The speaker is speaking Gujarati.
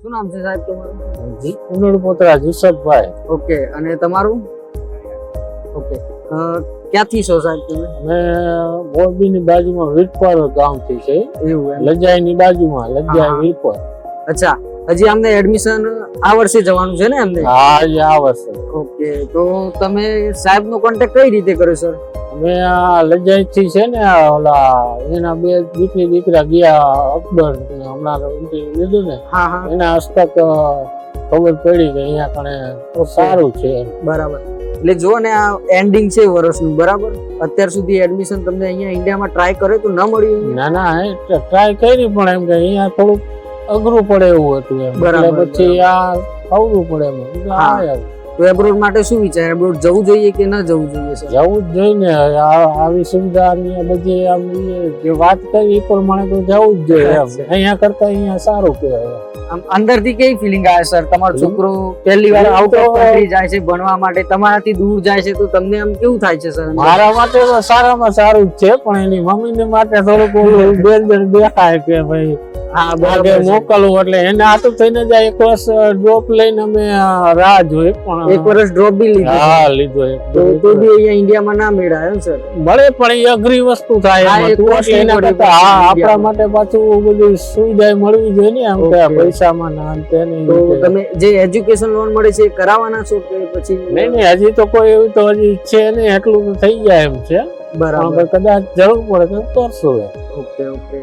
શું નામ છે સાહેબ તમારું? ઉનડપોતરા જુસફભાઈ. ઓકે, અને તમારું? ઓકે, ક્યાંથી છો સાહેબ તમે? મેં મોરબીની બાજુમાં વીરપર ગામથી છે. એવું એમ? લજાઈની બાજુમાં લજાઈ વીરપર. અચ્છા, હજી અમને એડમિશન આ વર્ષે જવાનું છે ને અમને? હા, એ આ વર્ષે. ઓકે, તો તમે સાહેબનો કોન્ટેક્ટ કઈ રીતે કર્યો સર? અમે આ લજાઈ થી છે ને ઓલા એના બે દીકરા ગયા અકબર હમણાં લીધું ને. હા હા, એના હસ્તક ખબર પડી કે અહીંયા કણે સારું છે. બરાબર. એટલે જો ને આ એન્ડિંગ છે વર્ષનું, બરાબર? અત્યાર સુધી એડમિશન તમને અહીંયા ઇન્ડિયામાં ટ્રાય કર્યો તો ન મળ્યું? ના ના, ટ્રાય કરી પણ એમ કે અહીંયા થોડુંક અઘરું પડે એવું હતું એમ. બરાબર. પછી આ આવવું પડે એમ. એટલે આ તો એબ્રોડ માટે શું વિચાર? એબ્રોડ જવું જોઈએ કે ન જવું જોઈએ સર? જવું જ જોઈએ ને. આવી સુવિધા ની બધી આમ જે વાત કરી એ પ્રમાણે તો જવું જ જોઈએ એમ. અહીંયા કરતા અહીંયા સારું કહેવાય. આમ અંદરથી કેવી ફિલિંગ આવે સર? તમારો છોકરો પહેલી વાર આઉટ ઓફ કન્ટ્રી જાય છે ભણવા માટે, તમારાથી દૂર જાય છે, તો તમને આમ કેવું થાય છે સર? મારા માટે તો સારામાં સારું જ છે, પણ એની મમ્મીને માટે થોડુંક બેર દેખાય કે ભાઈ હા, બાગે મોકલવું. એટલે એને આતું થઈને જાય. એક વર્ષ ડ્રોપ લઈને અમે રાહ જોઈ, પણ એક વર્ષ ડ્રોપ બી લીધો? હા, લીધો. તો બી અહીંયા ઇન્ડિયામાં ના મેળાય એમ સર? મળે પણ એ અઘરી વસ્તુ થાય. એના કરતા આપણા માટે પાછું બધી સુવિધા મળવી જોઈએ ને. આમ કે પૈસામાં ના અંતે નહીં. તો તમે જે એજ્યુકેશન લોન મળે છે એ કરાવવાના છો કે પછી? નહીં, હજી તો કોઈ એવી તો હજી છે નહીં. એટલું તો થઈ જાય એમ છે. બરાબર. કદાચ જરૂર પડે તો કરશું. Okay okay.